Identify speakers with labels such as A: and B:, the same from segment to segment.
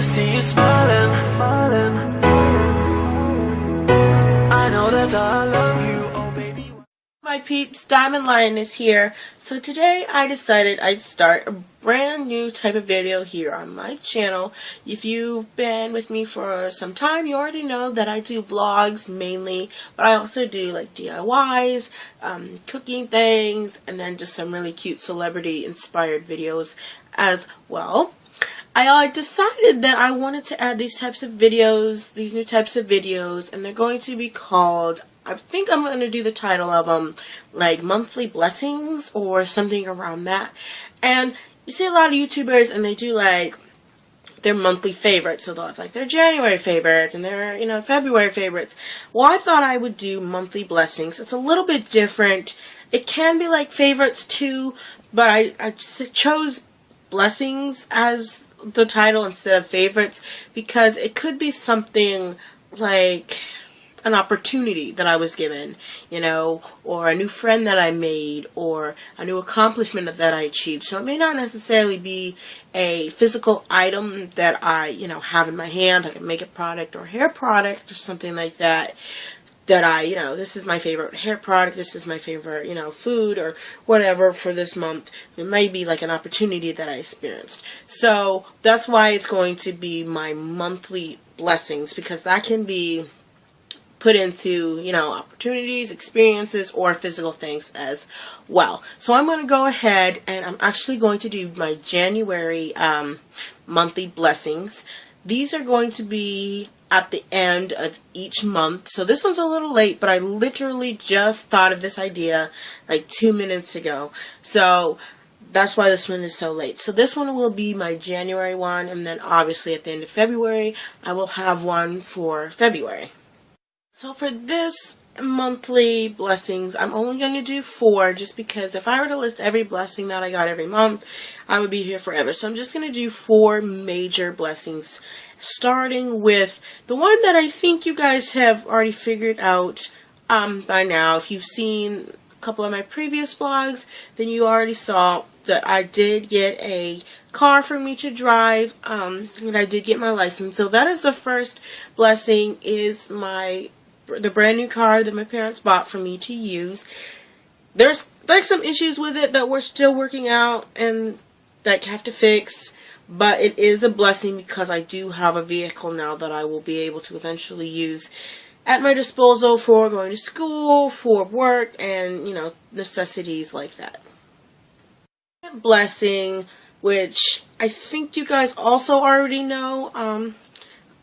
A: see you smiling, smiling. I know that I love you, oh baby.
B: My peeps, Diamond Lion is here. So today I decided I'd start a brand new type of video here on my channel. If you've been with me for some time, you already know that I do vlogs mainly, but I also do like DIYs, cooking things, and then just some really cute celebrity inspired videos as well. I decided that I wanted to add these types of videos, these new types of videos, and they're going to be called, I think I'm going to do the title of them, like monthly blessings or something around that. And you see a lot of YouTubers and they do like their monthly favorites. So they'll have like their January favorites and their, February favorites. Well, I thought I would do monthly blessings. It's a little bit different. It can be like favorites too, but I chose blessings as the title instead of favorites because it could be something like an opportunity that I was given, or a new friend that I made, or a new accomplishment that I achieved. So it may not necessarily be a physical item that I, have in my hand, like a makeup product or hair product or something like that. That I, this is my favorite hair product, this is my favorite, food or whatever for this month. It might be like an opportunity that I experienced. So that's why it's going to be my monthly blessings, because that can be put into, opportunities, experiences, or physical things as well. So I'm going to go ahead and I'm actually going to do my January monthly blessings. These are going to be at the end of each month. So this one's a little late, but I literally just thought of this idea like 2 minutes ago. So that's why this one is so late. So this one will be my January one, and then obviously at the end of February, I will have one for February. So for this monthly blessings, I'm only going to do 4, just because if I were to list every blessing that I got every month, I would be here forever. So I'm just going to do 4 major blessings, starting with the one that I think you guys have already figured out by now. If you've seen a couple of my previous vlogs, then you already saw that I did get a car for me to drive, and I did get my license. So that is the first blessing, is the brand new car that my parents bought for me to use. There's like some issues with it that we're still working out and that have to fix, but it is a blessing because I do have a vehicle now that I will be able to eventually use at my disposal for going to school, for work, and necessities like that. Blessing, which I think you guys also already know.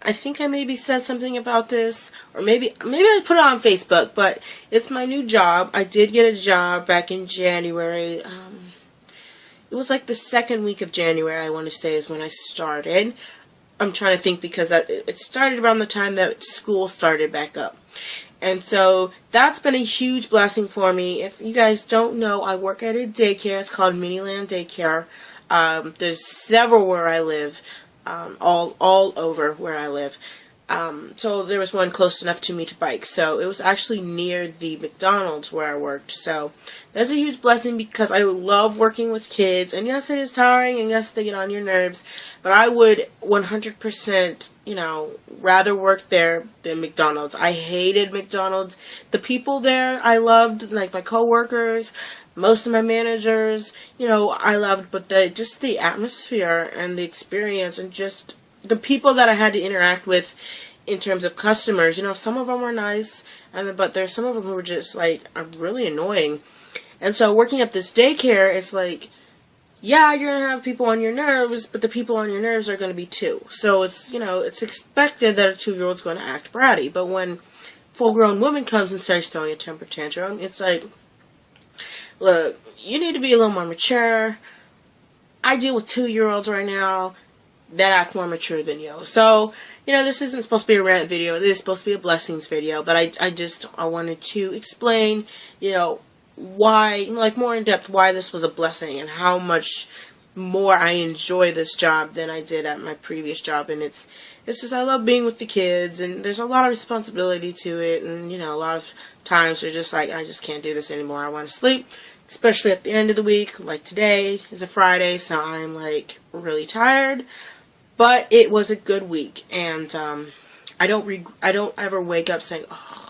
B: I think I maybe said something about this, or maybe I put it on Facebook, but it's my new job. I did get a job back in January. It was like the second week of January, I want to say, is when I started. I'm trying to think because it started around the time that school started back up. And so that's been a huge blessing for me. If you guys don't know, I work at a daycare. It's called Miniland Daycare. There's several where I live. All over where I live. So there was one close enough to me to bike. So it was actually near the McDonald's where I worked. So that's a huge blessing because I love working with kids. And yes, it is tiring, and yes, they get on your nerves. But I would 100%, rather work there than McDonald's. I hated McDonald's. The people there I loved, like my coworkers, most of my managers, I loved, but just the atmosphere and the experience and just the people that I had to interact with in terms of customers, some of them were nice, but there's some of them who were just like really annoying. And so working at this daycare, it's like, yeah, you're going to have people on your nerves, but the people on your nerves are going to be 2. So it's, it's expected that a 2-year-old's going to act bratty. But when a full-grown woman comes and starts throwing a temper tantrum, it's like, look, you need to be a little more mature. I deal with 2-year-olds right now that act more mature than you. So, this isn't supposed to be a rant video. It is supposed to be a blessings video. But I wanted to explain, why, like more in depth, why this was a blessing and how much more I enjoy this job than I did at my previous job. And it's just, I love being with the kids, and there's a lot of responsibility to it. And, a lot of times they're just like, I just can't do this anymore. I want to sleep. Especially at the end of the week, like today is a Friday, so I'm like really tired. But it was a good week, and I don't ever wake up saying, oh,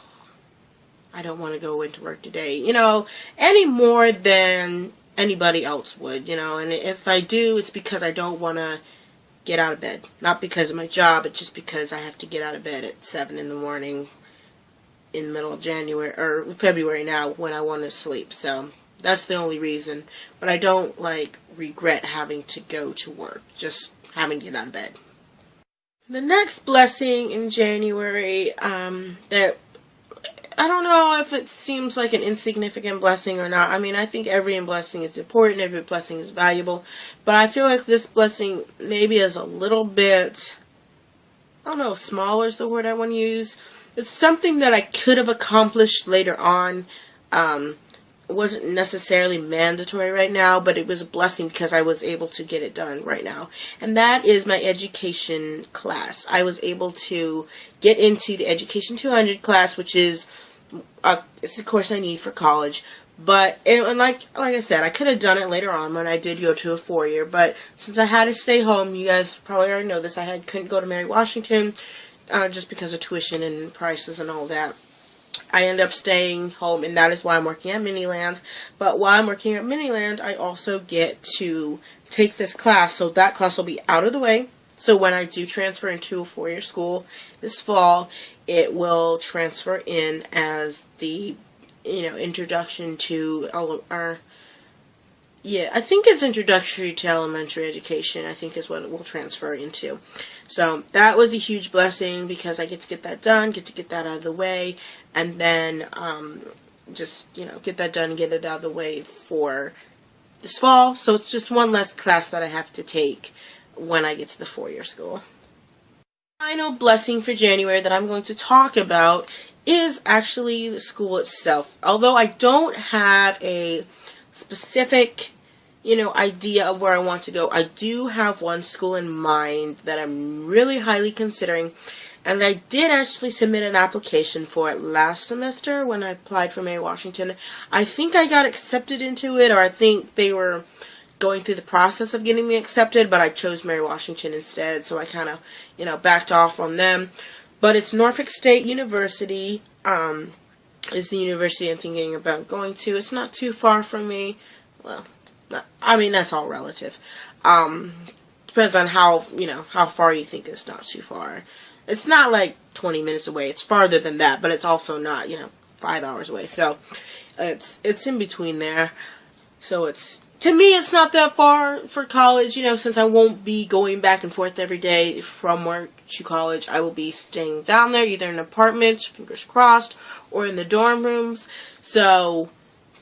B: I don't want to go into work today, any more than anybody else would, and if I do, it's because I don't want to get out of bed. Not because of my job, it's just because I have to get out of bed at 7 in the morning in the middle of January, or February now, when I want to sleep. So that's the only reason. But I don't, regret having to go to work, just having to get out of bed. The next blessing in January, that I don't know if it seems like an insignificant blessing or not. I mean, I think every blessing is important, every blessing is valuable, but I feel like this blessing maybe is a little bit, I don't know, smaller is the word I want to use. It's something that I could have accomplished later on. It wasn't necessarily mandatory right now, but it was a blessing because I was able to get it done right now. And that is my education class. I was able to get into the Education 200 class, which is it's a course I need for college. But like I said, I could have done it later on when I did go to a 4-year. But since I had to stay home, you guys probably already know this, couldn't go to Mary Washington just because of tuition and prices and all that. I end up staying home, and that is why I'm working at Miniland. But while I'm working at Miniland, I also get to take this class, so that class will be out of the way. So when I do transfer into a 4-year school this fall, it will transfer in as the, introduction to I think it's introductory to elementary education, I think is what it will transfer into. So that was a huge blessing because I get to get that done, get to get that out of the way, and then just, get that done and get it out of the way for this fall. So it's just one less class that I have to take when I get to the 4-year school. Final blessing for January that I'm going to talk about is actually the school itself. Although I don't have a specific, idea of where I want to go, I do have one school in mind that I'm really highly considering, and I did actually submit an application for it last semester when I applied for Mary Washington. I think I got accepted into it, or I think they were going through the process of getting me accepted, but I chose Mary Washington instead, so I kind of, backed off on them. But it's Norfolk State University, is the university I'm thinking about going to. It's not too far from me. Well, that's all relative. Depends on how far you think it's not too far. It's not like 20 minutes away. It's farther than that, but it's also not, 5 hours away. So it's in between there. So to me, it's not that far for college, since I won't be going back and forth every day from work to college. I will be staying down there, either in an apartment, fingers crossed, or in the dorm rooms. So,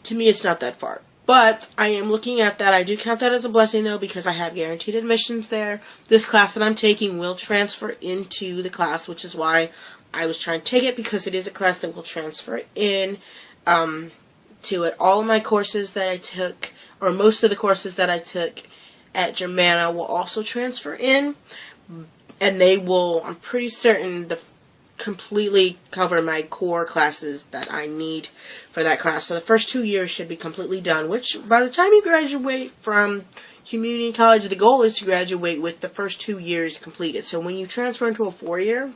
B: to me, it's not that far. But I am looking at that. I do count that as a blessing, though, because I have guaranteed admissions there. This class that I'm taking will transfer into the class, which is why I was trying to take it, because it is a class that will transfer in to it. All of my courses that I took, or most of the courses that I took at Germana, will also transfer in, and they will, I'm pretty certain, completely cover my core classes that I need for that class. So the first 2 years should be completely done, which by the time you graduate from community college, the goal is to graduate with the first 2 years completed. So when you transfer into a 4-year,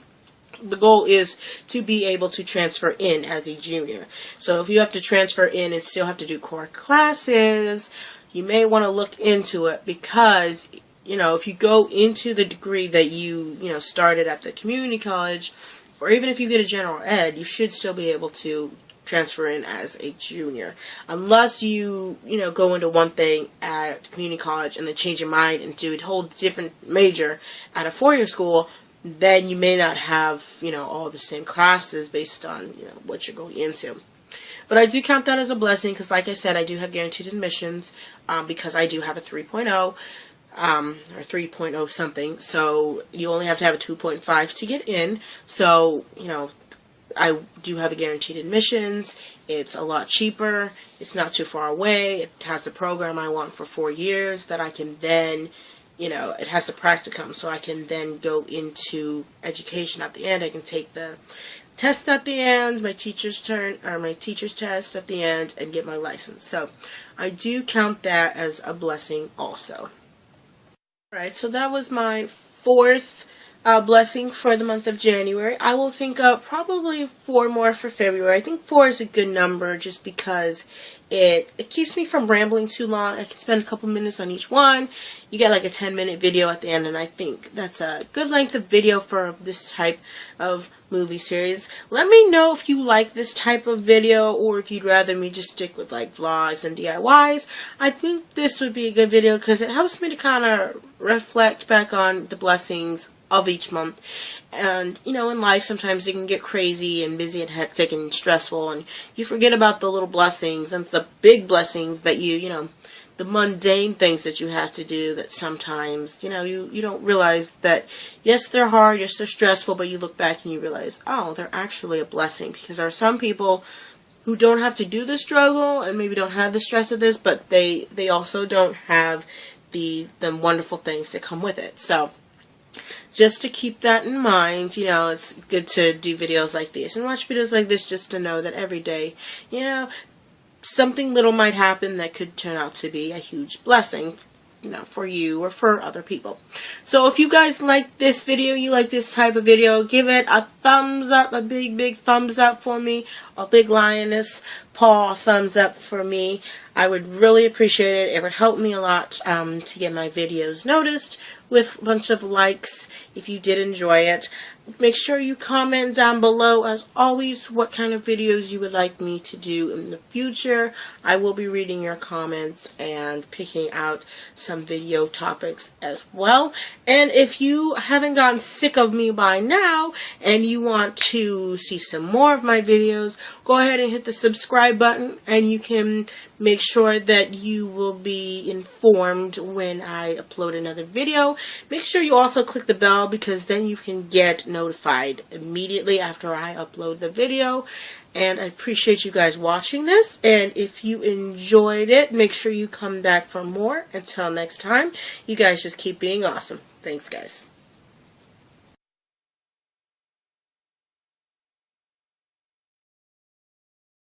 B: the goal is to be able to transfer in as a junior. So if you have to transfer in and still have to do core classes, you may want to look into it, because, if you go into the degree that you started at the community college, or even if you get a general ed, you should still be able to transfer in as a junior. Unless you, go into one thing at community college and then change your mind and do a whole different major at a 4-year school, then you may not have, all the same classes based on, what you're going into. But I do count that as a blessing because, like I said, I do have guaranteed admissions because I do have a 3.0 or 3.0 something. So you only have to have a 2.5 to get in. So, I do have a guaranteed admissions. It's a lot cheaper. It's not too far away. It has the program I want for 4 years that I can then, it has the practicum, so I can then go into education at the end. I can take the test at the end, my teacher's test at the end, and get my license. So I do count that as a blessing also. Alright, so that was my fourth blessing for the month of January. I will think of probably 4 more for February. I think 4 is a good number just because it keeps me from rambling too long. I can spend a couple minutes on each one. You get like a 10-minute video at the end, and I think that's a good length of video for this type of movie series. Let me know if you like this type of video or if you'd rather me just stick with like vlogs and DIYs. I think this would be a good video because it helps me to kind of reflect back on the blessings of each month. And you know, in life sometimes it can get crazy and busy and hectic and stressful, and you forget about the little blessings and the big blessings that you know, the mundane things that you have to do that sometimes, you know, you don't realize that, yes, they're hard, yes, they're stressful, but you look back and you realize, oh, they're actually a blessing. Because there are some people who don't have to do the struggle and maybe don't have the stress of this, but they also don't have the wonderful things that come with it. So just to keep that in mind, you know, it's good to do videos like this and watch videos like this just to know that every day, you know, something little might happen that could turn out to be a huge blessing, you know, for you or for other people. So if you guys like this video, you like this type of video, give it a thumbs up, a big thumbs up for me, a big lioness paw thumbs up for me. I would really appreciate it. It would help me a lot to get my videos noticed with a bunch of likes if you did enjoy it. Make sure you comment down below, as always, what kind of videos you would like me to do in the future. I will be reading your comments and picking out some video topics as well. And if you haven't gotten sick of me by now and you want to see some more of my videos, go ahead and hit the subscribe button, and you can make sure that you will be informed when I upload another video. Make sure you also click the bell, because then you can get notified immediately after I upload the video. And I appreciate you guys watching this, and if you enjoyed it, make sure you come back for more. Until next time, you guys just keep being awesome. Thanks, guys.